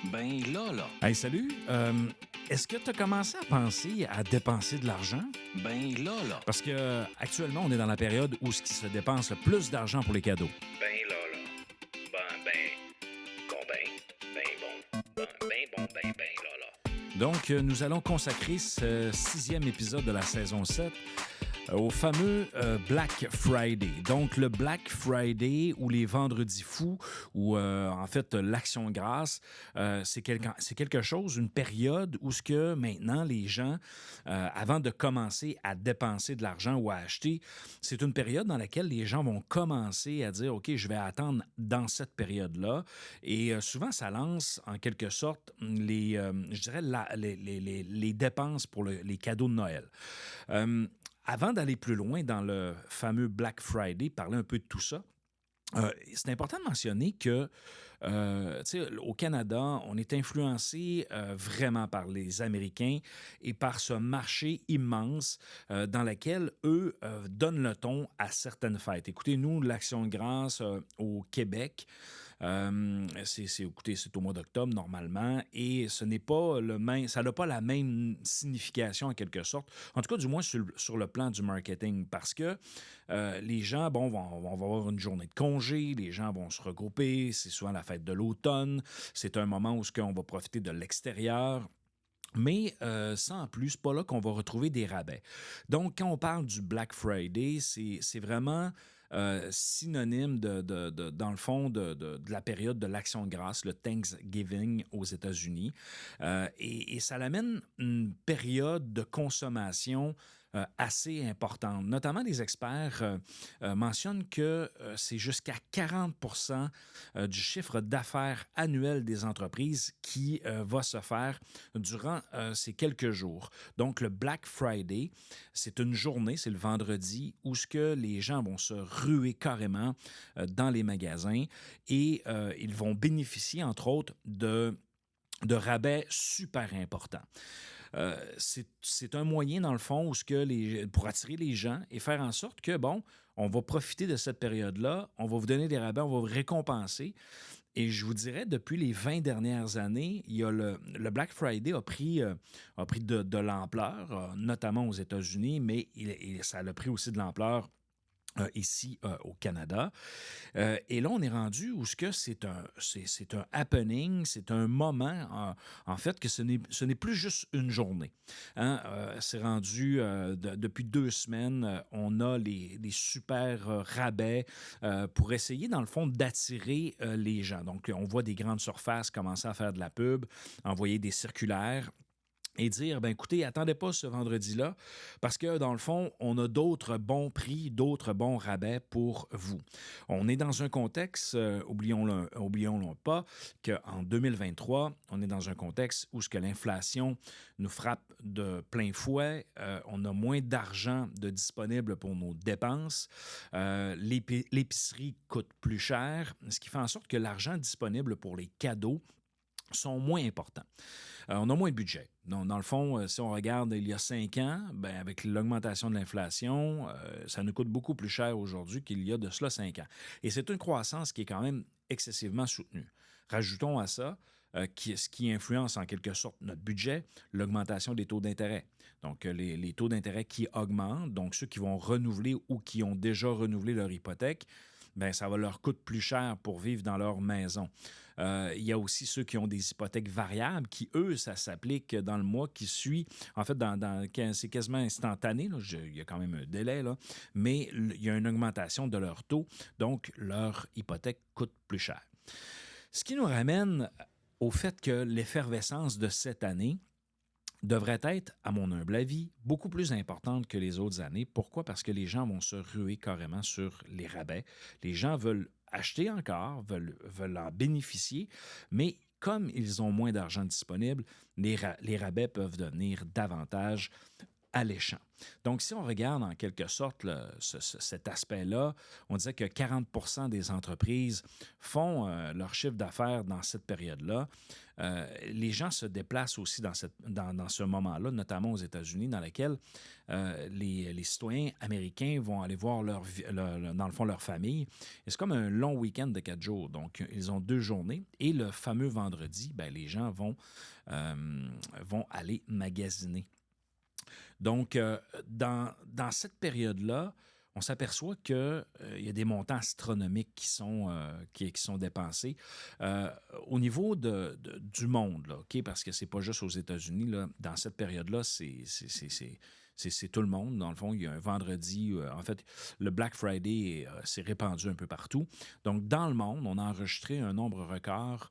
Ben là. Hey, salut. Est-ce que tu as commencé à penser à dépenser de l'argent? Ben là. Parce que actuellement, on est dans la période où ce qui se dépense le plus d'argent pour les cadeaux. Ben là. Ben bon. Donc, nous allons consacrer ce 6e épisode de la saison 7 au fameux Black Friday. Donc, le Black Friday ou les vendredis fous ou en fait l'Action de grâce, c'est quelque chose, une période où ce que maintenant les gens, avant de commencer à dépenser de l'argent ou à acheter, c'est une période dans laquelle les gens vont commencer à dire, OK, je vais attendre dans cette période-là. Et souvent, ça lance en quelque sorte je dirais, les dépenses pour les cadeaux de Noël. Avant d'aller plus loin dans le fameux Black Friday, parler un peu de tout ça, c'est important de mentionner que, au Canada, on est influencé vraiment par les Américains et par ce marché immense dans lequel eux donnent le ton à certaines fêtes. Écoutez, nous, l'Action de grâce au Québec, écoutez, c'est au mois d'octobre normalement et ce n'est pas le même, ça n'a pas la même signification en quelque sorte, en tout cas du moins sur le plan du marketing parce que les gens, vont avoir une journée de congé, les gens vont se regrouper, c'est souvent la fête de l'automne, c'est un moment où on va profiter de l'extérieur. Mais ça, en plus, c'est pas là qu'on va retrouver des rabais. Donc, quand on parle du Black Friday, c'est vraiment synonyme dans le fond, de la période de l'Action de grâce, le Thanksgiving aux États-Unis. Et ça l'amène une période de consommation assez importante. Notamment, les experts mentionnent que c'est jusqu'à 40% du chiffre d'affaires annuel des entreprises qui va se faire durant ces quelques jours. Donc, le Black Friday, c'est une journée, c'est le vendredi, où ce que les gens vont se ruer carrément dans les magasins et ils vont bénéficier, entre autres, de rabais super importants. C'est un moyen, dans le fond, pour attirer les gens et faire en sorte que, on va profiter de cette période-là, on va vous donner des rabais, on va vous récompenser. Et je vous dirais, depuis les 20 dernières années, il y a le Black Friday a pris de l'ampleur, notamment aux États-Unis, mais ça a pris aussi de l'ampleur ici au Canada. Et là, on est rendu où c'est un happening, c'est un moment, en fait, que ce n'est plus juste une journée. Hein? C'est rendu, depuis 2 semaines, on a les super rabais pour essayer, dans le fond, d'attirer les gens. Donc, on voit des grandes surfaces commencer à faire de la pub, envoyer des circulaires et dire, écoutez, attendez pas ce vendredi-là, parce que dans le fond, on a d'autres bons prix, d'autres bons rabais pour vous. On est dans un contexte, oublions-le pas, qu'en 2023, on est dans un contexte où ce que l'inflation nous frappe de plein fouet, on a moins d'argent de disponible pour nos dépenses, l'épicerie coûte plus cher, ce qui fait en sorte que l'argent disponible pour les cadeaux sont moins importants. On a moins de budget. Donc, dans le fond, si on regarde il y a 5 ans, avec l'augmentation de l'inflation, ça nous coûte beaucoup plus cher aujourd'hui qu'il y a de cela 5 ans. Et c'est une croissance qui est quand même excessivement soutenue. Rajoutons à ça ce qui influence en quelque sorte notre budget, l'augmentation des taux d'intérêt. Donc, les taux d'intérêt qui augmentent, donc ceux qui vont renouveler ou qui ont déjà renouvelé leur hypothèque, ça va leur coûter plus cher pour vivre dans leur maison. Il y a aussi ceux qui ont des hypothèques variables qui, eux, ça s'applique dans le mois qui suit. En fait, c'est quasiment instantané. Là. Il y a quand même un délai, là, mais il y a une augmentation de leur taux. Donc, leur hypothèque coûte plus cher. Ce qui nous ramène au fait que l'effervescence de cette année devrait être, à mon humble avis, beaucoup plus importante que les autres années. Pourquoi? Parce que les gens vont se ruer carrément sur les rabais. Les gens veulent acheter encore, veulent en bénéficier, mais comme ils ont moins d'argent disponible, les rabais peuvent devenir davantage alléchant. Donc, si on regarde en quelque sorte cet aspect-là, on disait que 40% des entreprises font leur chiffre d'affaires dans cette période-là. Les gens se déplacent aussi dans ce moment-là, notamment aux États-Unis, dans lequel les citoyens américains vont aller voir dans le fond leur famille. Et c'est comme un long week-end de 4 jours. Donc, ils ont 2 journées. Et le fameux vendredi, ben, les gens vont aller magasiner. Donc, dans cette période-là, on s'aperçoit qu'il y a des montants astronomiques qui sont dépensés. Euh, Au niveau du monde, là, OK, parce que c'est pas juste aux États-Unis, là, dans cette période-là, c'est tout le monde. Dans le fond, il y a un vendredi. En fait, le Black Friday s'est répandu un peu partout. Donc, dans le monde, on a enregistré un nombre record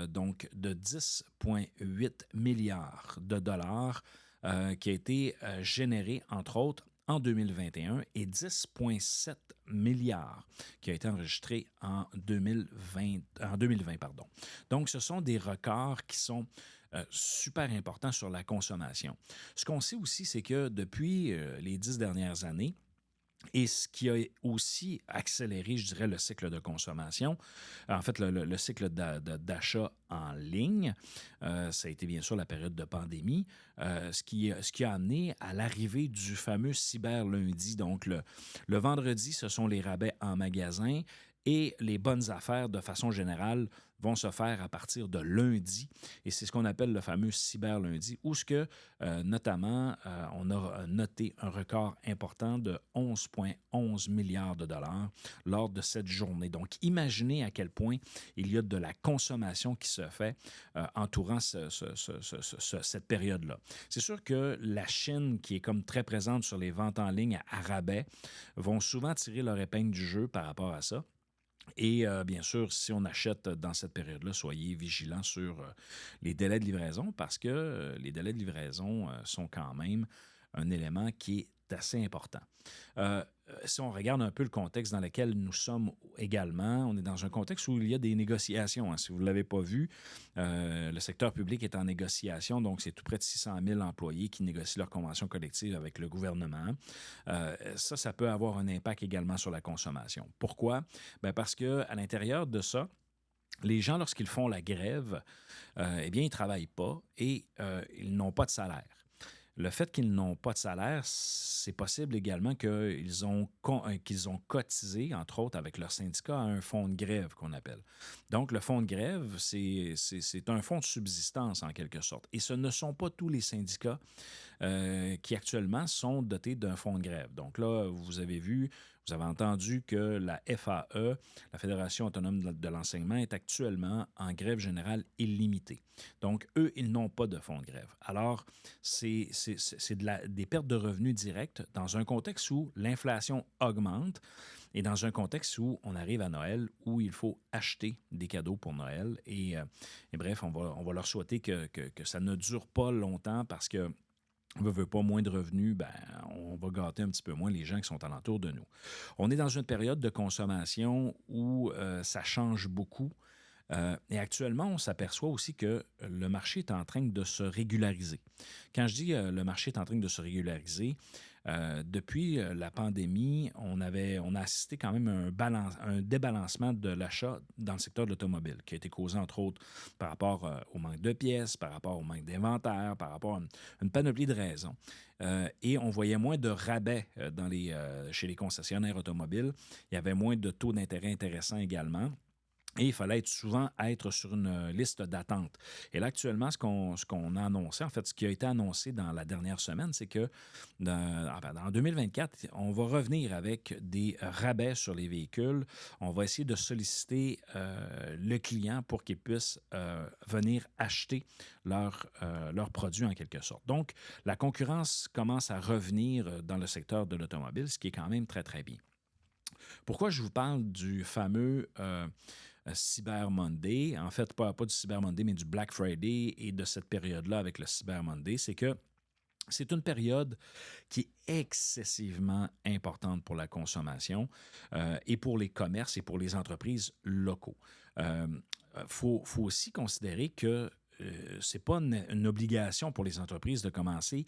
donc de 10,8 milliards de dollars qui a été généré, entre autres, en 2021 et 10,7 milliards qui a été enregistré en 2020. Pardon. Donc, ce sont des records qui sont super importants sur la consommation. Ce qu'on sait aussi, c'est que depuis les 10 dernières années, et ce qui a aussi accéléré, je dirais, le cycle de consommation, en fait, le cycle d'achat en ligne, ça a été bien sûr la période de pandémie, ce qui a amené à l'arrivée du fameux cyber lundi. Donc, le vendredi, ce sont les rabais en magasin et les bonnes affaires, de façon générale, vont se faire à partir de lundi. Et c'est ce qu'on appelle le fameux cyber lundi, où ce que, notamment, on a noté un record important de 11,11 milliards de dollars lors de cette journée. Donc, imaginez à quel point il y a de la consommation qui se fait entourant cette période-là. C'est sûr que la Chine, qui est comme très présente sur les ventes en ligne à rabais, vont souvent tirer leur épingle du jeu par rapport à ça. Et bien sûr, si on achète dans cette période-là, soyez vigilants sur les délais de livraison parce que les délais de livraison sont quand même un élément qui est assez important. Si on regarde un peu le contexte dans lequel nous sommes également, on est dans un contexte où il y a des négociations. Hein. Si vous ne l'avez pas vu, le secteur public est en négociation, donc c'est tout près de 600 000 employés qui négocient leur convention collective avec le gouvernement. Ça peut avoir un impact également sur la consommation. Pourquoi? Bien parce qu'à l'intérieur de ça, les gens, lorsqu'ils font la grève, eh bien, ils ne travaillent pas et ils n'ont pas de salaire. Le fait qu'ils n'ont pas de salaire, c'est possible également qu'ils ont cotisé, entre autres avec leur syndicat, à un fonds de grève qu'on appelle. Donc, le fonds de grève, c'est un fonds de subsistance en quelque sorte. Et ce ne sont pas tous les syndicats qui actuellement sont dotés d'un fonds de grève. Donc là, vous avez entendu que la FAE, la Fédération autonome de l'enseignement, est actuellement en grève générale illimitée. Donc, eux, ils n'ont pas de fonds de grève. Alors, c'est des pertes de revenus directes dans un contexte où l'inflation augmente et dans un contexte où on arrive à Noël, où il faut acheter des cadeaux pour Noël. Et bref, on va leur souhaiter que ça ne dure pas longtemps parce que veut pas moins de revenus, ben, on va gâter un petit peu moins les gens qui sont alentour de nous. On est dans une période de consommation où ça change beaucoup. Et actuellement, on s'aperçoit aussi que le marché est en train de se régulariser. Quand je dis le marché est en train de se régulariser, depuis la pandémie, on a assisté quand même à un débalancement de l'achat dans le secteur de l'automobile, qui a été causé, entre autres, par rapport au manque de pièces, par rapport au manque d'inventaire, par rapport à une panoplie de raisons. Et on voyait moins de rabais chez les concessionnaires automobiles. Il y avait moins de taux d'intérêt intéressants également. Et il fallait souvent être sur une liste d'attente. Et là, actuellement, ce qu'on a annoncé, en fait, ce qui a été annoncé dans la dernière semaine, c'est que en 2024, on va revenir avec des rabais sur les véhicules. On va essayer de solliciter le client pour qu'il puisse venir acheter leurs produits en quelque sorte. Donc, la concurrence commence à revenir dans le secteur de l'automobile, ce qui est quand même très, très bien. Pourquoi je vous parle du fameux Cyber Monday, en fait, pas du Cyber Monday, mais du Black Friday et de cette période-là avec le Cyber Monday, c'est que c'est une période qui est excessivement importante pour la consommation et pour les commerces et pour les entreprises locaux. Faut aussi considérer que ce n'est pas une obligation pour les entreprises de commencer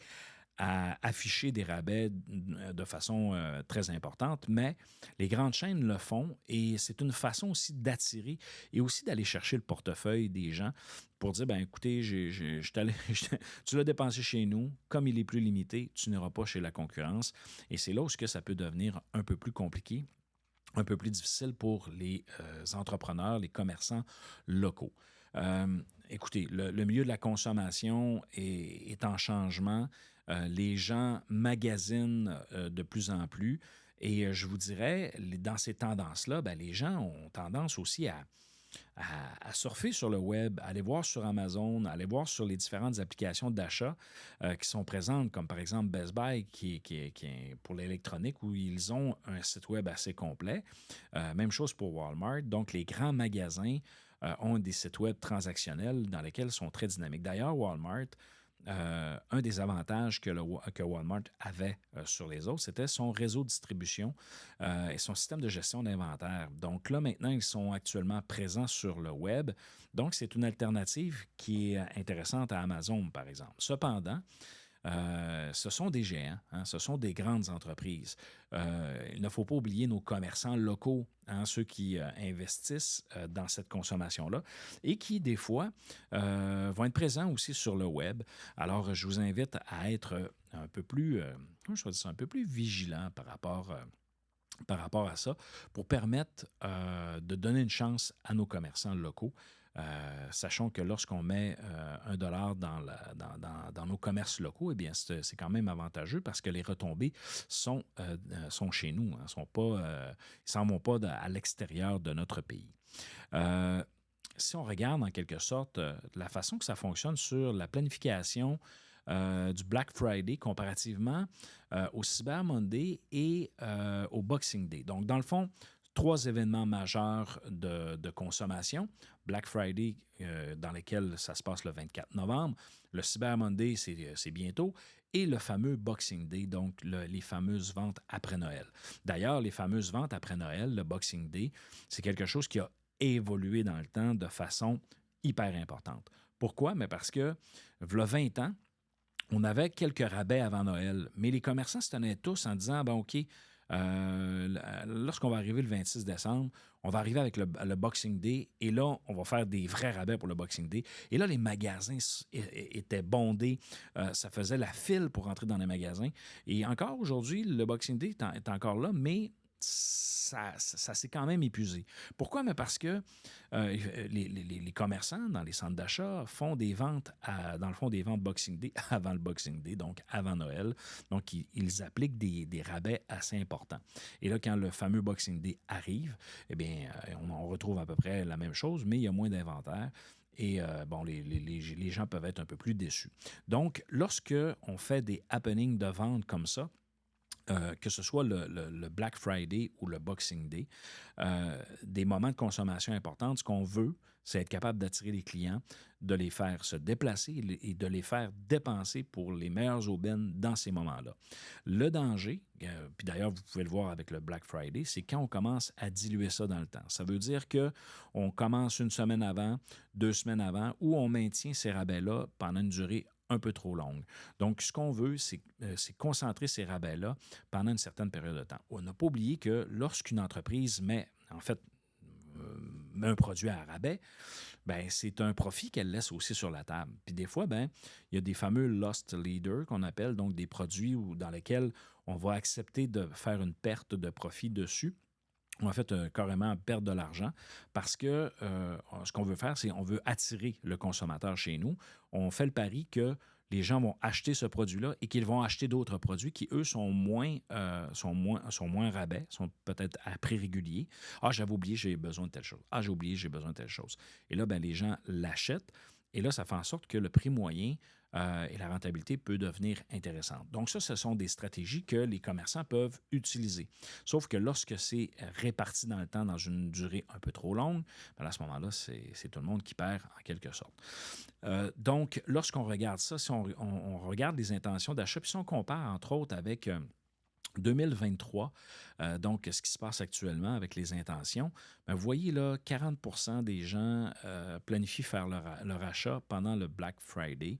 à afficher des rabais de façon très importante, mais les grandes chaînes le font et c'est une façon aussi d'attirer et aussi d'aller chercher le portefeuille des gens pour dire, ben écoutez, tu l'as dépensé chez nous, comme il est plus limité, tu n'iras pas chez la concurrence. Et c'est là où ça peut devenir un peu plus compliqué, un peu plus difficile pour les entrepreneurs, les commerçants locaux. Écoutez, le milieu de la consommation est en changement. Les gens magasinent de plus en plus. Et je vous dirais, dans ces tendances-là, ben, les gens ont tendance aussi à surfer sur le web, à aller voir sur Amazon, à aller voir sur les différentes applications d'achat qui sont présentes, comme par exemple Best Buy, qui est pour l'électronique, où ils ont un site web assez complet. Même chose pour Walmart. Donc, les grands magasins ont des sites web transactionnels dans lesquels ils sont très dynamiques. D'ailleurs, Walmart, un des avantages que Walmart avait sur les autres, c'était son réseau de distribution et son système de gestion d'inventaire. Donc là, maintenant, ils sont actuellement présents sur le web. Donc, c'est une alternative qui est intéressante à Amazon, par exemple. Cependant, ce sont des géants, hein, ce sont des grandes entreprises. Il ne faut pas oublier nos commerçants locaux, hein, ceux qui investissent dans cette consommation-là et qui, des fois, vont être présents aussi sur le web. Alors, je vous invite à être un peu plus, comment je vais dire ça, un peu plus vigilant par rapport à ça, pour permettre de donner une chance à nos commerçants locaux. Sachons que lorsqu'on met $1 dans nos commerces locaux, eh bien, c'est quand même avantageux parce que les retombées sont chez nous, hein, ils ne s'en vont pas à l'extérieur de notre pays. Si on regarde en quelque sorte la façon que ça fonctionne sur la planification du Black Friday comparativement au Cyber Monday et au Boxing Day. Donc, dans le fond, 3 événements majeurs de consommation. Black Friday, dans lequel ça se passe le 24 novembre. Le Cyber Monday, c'est bientôt. Et le fameux Boxing Day, donc les fameuses ventes après Noël. D'ailleurs, les fameuses ventes après Noël, le Boxing Day, c'est quelque chose qui a évolué dans le temps de façon hyper importante. Pourquoi? Mais parce que, il y a 20 ans, on avait quelques rabais avant Noël, mais les commerçants se tenaient tous en disant, ben OK, lorsqu'on va arriver le 26 décembre, on va arriver avec le Boxing Day et là, on va faire des vrais rabais pour le Boxing Day. Et là, les magasins étaient bondés. Ça faisait la file pour entrer dans les magasins. Et encore aujourd'hui, le Boxing Day est encore là, mais ça s'est quand même épuisé. Pourquoi? Mais parce que les commerçants dans les centres d'achat font des ventes, dans le fond, des ventes Boxing Day avant le Boxing Day, donc avant Noël. Donc, ils appliquent des rabais assez importants. Et là, quand le fameux Boxing Day arrive, eh bien, on retrouve à peu près la même chose, mais il y a moins d'inventaire. Et bon, les gens peuvent être un peu plus déçus. Donc, lorsque on fait des happenings de vente comme ça, que ce soit le Black Friday ou le Boxing Day, des moments de consommation importants, ce qu'on veut, c'est être capable d'attirer les clients, de les faire se déplacer et de les faire dépenser pour les meilleures aubaines dans ces moments-là. Le danger, puis d'ailleurs, vous pouvez le voir avec le Black Friday, c'est quand on commence à diluer ça dans le temps. Ça veut dire qu'on commence une semaine avant, 2 semaines avant, ou on maintient ces rabais-là pendant une durée un peu trop longue. Donc, ce qu'on veut, c'est concentrer ces rabais-là pendant une certaine période de temps. On n'a pas oublié que lorsqu'une entreprise met un produit à rabais, ben, c'est un profit qu'elle laisse aussi sur la table. Puis des fois, ben, il y a des fameux lost leaders qu'on appelle, donc des produits dans lesquels on va accepter de faire une perte de profit dessus. On va carrément perdre de l'argent parce que ce qu'on veut faire, c'est on veut attirer le consommateur chez nous. On fait le pari que les gens vont acheter ce produit-là et qu'ils vont acheter d'autres produits qui, eux, sont moins rabais, sont peut-être à prix régulier. Ah, j'avais oublié, j'ai besoin de telle chose. Ah, j'ai oublié, j'ai besoin de telle chose. Et là, ben, les gens l'achètent. Et là, ça fait en sorte que le prix moyen et la rentabilité peut devenir intéressante. Donc ça, ce sont des stratégies que les commerçants peuvent utiliser. Sauf que lorsque c'est réparti dans le temps, dans une durée un peu trop longue, bien à ce moment-là, c'est tout le monde qui perd en quelque sorte. Donc, lorsqu'on regarde ça, si on regarde les intentions d'achat, puis si on compare entre autres avec 2023, donc ce qui se passe actuellement avec les intentions, ben, vous voyez là, 40 des gens planifient faire leur achat pendant le Black Friday.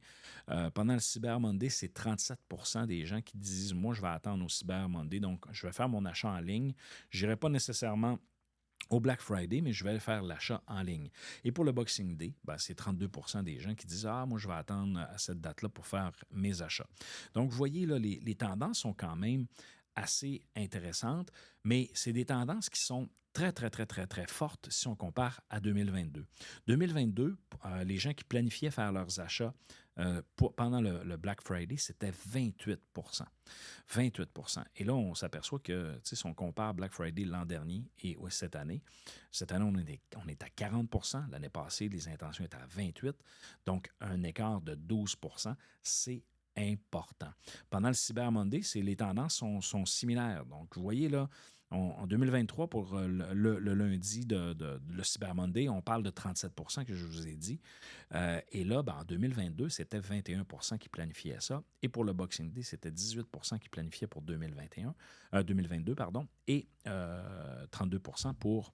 Pendant le Cyber Monday, c'est 37 des gens qui disent, moi, je vais attendre au Cyber Monday, donc je vais faire mon achat en ligne. Je n'irai pas nécessairement au Black Friday, mais je vais faire l'achat en ligne. Et pour le Boxing Day, ben, c'est 32 des gens qui disent, ah, moi, je vais attendre à cette date-là pour faire mes achats. Donc, vous voyez, là, les tendances sont quand même assez intéressantes, mais c'est des tendances qui sont très, très, très, très, très fortes si on compare à 2022. 2022, les gens qui planifiaient faire leurs achats pendant le Black Friday, c'était 28 28 Et là, on s'aperçoit que si on compare Black Friday l'an dernier et cette année, on est à 40 l'année passée, les intentions étaient à 28 donc un écart de 12 c'est important. Pendant le Cyber Monday, les tendances sont similaires. Donc, vous voyez là, en 2023, pour le lundi le Cyber Monday, on parle de 37 que je vous ai dit. Et là, ben, en 2022, c'était 21 qui planifiaient ça. Et pour le Boxing Day, c'était 18 qui planifiaient pour 2022, pardon, et 32 pour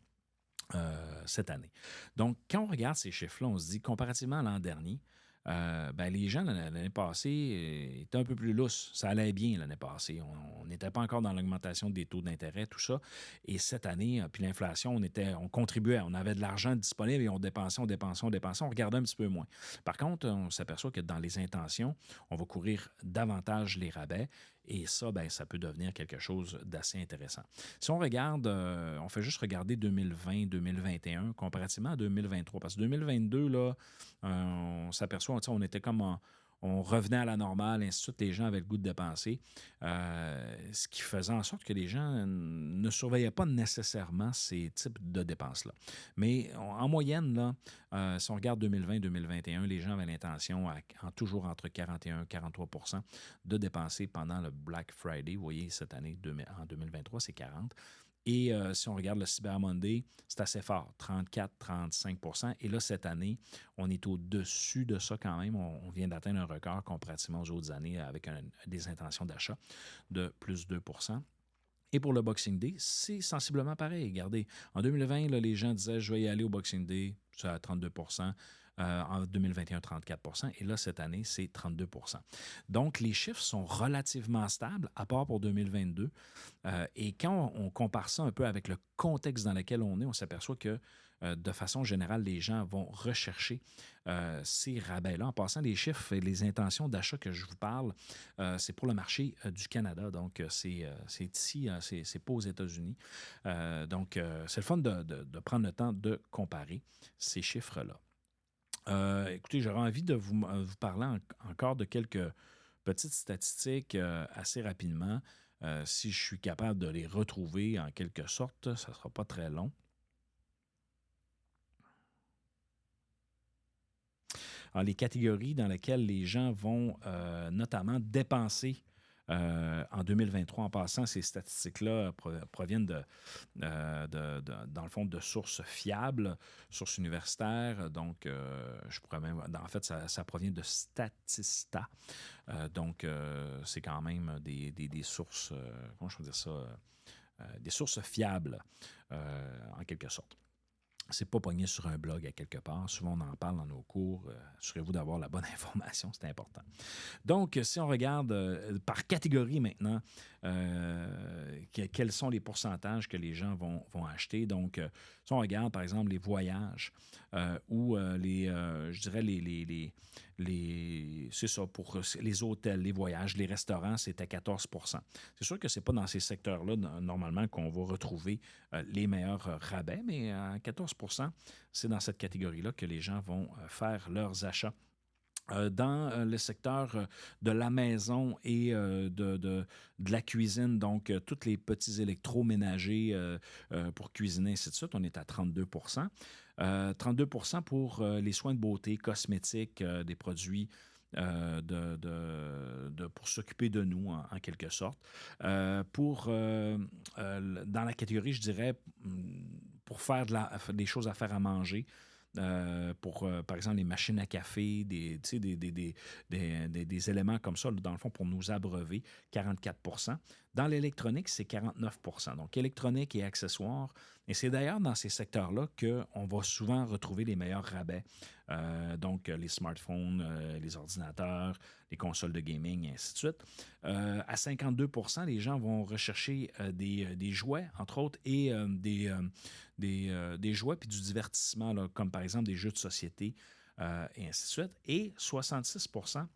cette année. Donc, quand on regarde ces chiffres-là, on se dit, comparativement à l'an dernier, ben, les gens l'année passée étaient un peu plus lousses. Ça allait bien l'année passée. On n'était pas encore dans l'augmentation des taux d'intérêt, tout ça. Et cette année, puis l'inflation, on contribuait. On avait de l'argent disponible et on dépensait, on dépensait, on dépensait. On regardait un petit peu moins. Par contre, on s'aperçoit que dans les intentions, on va courir davantage les rabais. Et ça, ben, ça peut devenir quelque chose d'assez intéressant. Si on regarde, on fait juste regarder 2020, 2021 comparativement à 2023. Parce que 2022, là, on s'aperçoit, on était comme on revenait à la normale, ainsi de suite, les gens avaient le goût de dépenser, ce qui faisait en sorte que les gens ne surveillaient pas nécessairement ces types de dépenses-là. Mais en moyenne, là, si on regarde 2020-2021, les gens avaient l'intention, toujours entre 41 et 43 de dépenser pendant le Black Friday. Vous voyez, cette année, en 2023, c'est 40. Et si on regarde le Cyber Monday, c'est assez fort, 34-35 Et là, cette année, on est au-dessus de ça quand même. On vient d'atteindre un record comparativement aux autres années avec des intentions d'achat de plus 2 Et pour le Boxing Day, c'est sensiblement pareil. Regardez, en 2020, là, les gens disaient, je vais y aller au Boxing Day, c'est à 32 en 2021, 34 Et là, cette année, c'est 32 Donc, les chiffres sont relativement stables, à part pour 2022. Et quand on compare ça un peu avec le contexte dans lequel on est, on s'aperçoit que de façon générale, les gens vont rechercher ces rabais-là. En passant, les chiffres et les intentions d'achat que je vous parle, c'est pour le marché du Canada. Donc, c'est ici, c'est pas aux États-Unis. Donc, c'est le fun de prendre le temps de comparer ces chiffres-là. Écoutez, j'aurais envie de vous parler encore de quelques petites statistiques assez rapidement. Si je suis capable de les retrouver en quelque sorte, ça ne sera pas très long. Alors, les catégories dans lesquelles les gens vont notamment dépenser en 2023. En passant, ces statistiques-là proviennent dans le fond, de sources fiables, sources universitaires. Donc, je pourrais même. En fait, ça provient de Statista. Donc, c'est quand même des sources. Comment je peux dire ça? Des sources fiables, en quelque sorte. C'est pas pogné sur un blog à quelque part. Souvent, on en parle dans nos cours. Assurez-vous d'avoir la bonne information, c'est important. Donc, si on regarde par catégorie maintenant, quels sont les pourcentages que les gens vont acheter. Donc, si on regarde, par exemple, les voyages ou je dirais c'est ça, pour les hôtels, les voyages, les restaurants, c'était 14 C'est sûr que ce n'est pas dans ces secteurs-là, normalement, qu'on va retrouver les meilleurs rabais, mais à 14 c'est dans cette catégorie-là que les gens vont faire leurs achats. Dans le secteur de la maison et de la cuisine, donc tous les petits électroménagers pour cuisiner, ainsi de suite, on est à 32 32 pour les soins de beauté, cosmétiques, des produits pour s'occuper de nous, en quelque sorte. Dans la catégorie, je dirais, pour faire des choses à faire à manger, pour, par exemple, les machines à café, des éléments comme ça, dans le fond, pour nous abreuver, 44 Dans l'électronique, c'est 49 %. Donc, électronique et accessoires. Et c'est d'ailleurs dans ces secteurs-là qu'on va souvent retrouver les meilleurs rabais. Donc, les smartphones, les ordinateurs, les consoles de gaming, et ainsi de suite. À 52 % les gens vont rechercher des jouets, entre autres, et des jouets puis du divertissement, là, comme par exemple des jeux de société, et ainsi de suite. Et 66 %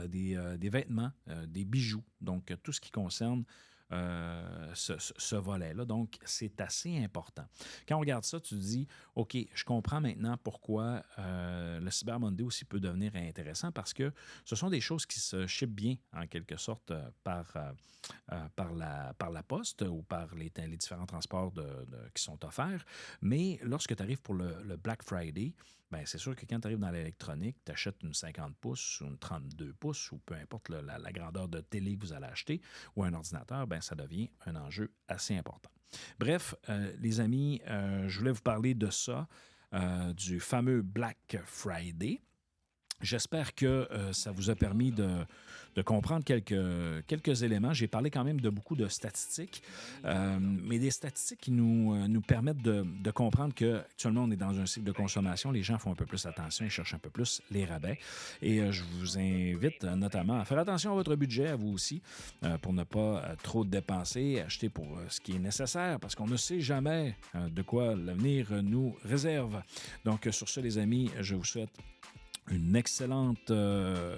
des vêtements, des bijoux. Donc, tout ce qui concerne ce volet-là. Donc, c'est assez important. Quand on regarde ça, tu te dis, OK, je comprends maintenant pourquoi le Cyber Monday aussi peut devenir intéressant parce que ce sont des choses qui se shippent bien, en quelque sorte, par la poste ou par les différents transports qui sont offerts. Mais lorsque tu arrives pour le Black Friday, ben c'est sûr que quand tu arrives dans l'électronique, tu achètes une 50 pouces ou une 32 pouces ou peu importe la grandeur de télé que vous allez acheter ou un ordinateur, ben ça devient un enjeu assez important. Bref, les amis, je voulais vous parler de ça, du fameux Black Friday. J'espère que ça vous a permis de comprendre quelques éléments. J'ai parlé quand même de beaucoup de statistiques, mais des statistiques qui nous permettent de comprendre qu'actuellement, on est dans un cycle de consommation. Les gens font un peu plus attention, ils cherchent un peu plus les rabais. Et je vous invite notamment à faire attention à votre budget, à vous aussi, pour ne pas trop dépenser, acheter pour ce qui est nécessaire, parce qu'on ne sait jamais de quoi l'avenir nous réserve. Donc, sur ce, les amis, je vous souhaite une excellente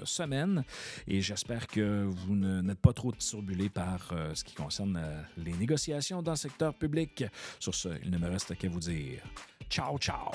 semaine et j'espère que vous n'êtes pas trop turbulés par ce qui concerne les négociations dans le secteur public. Sur ce, il ne me reste qu'à vous dire ciao, ciao!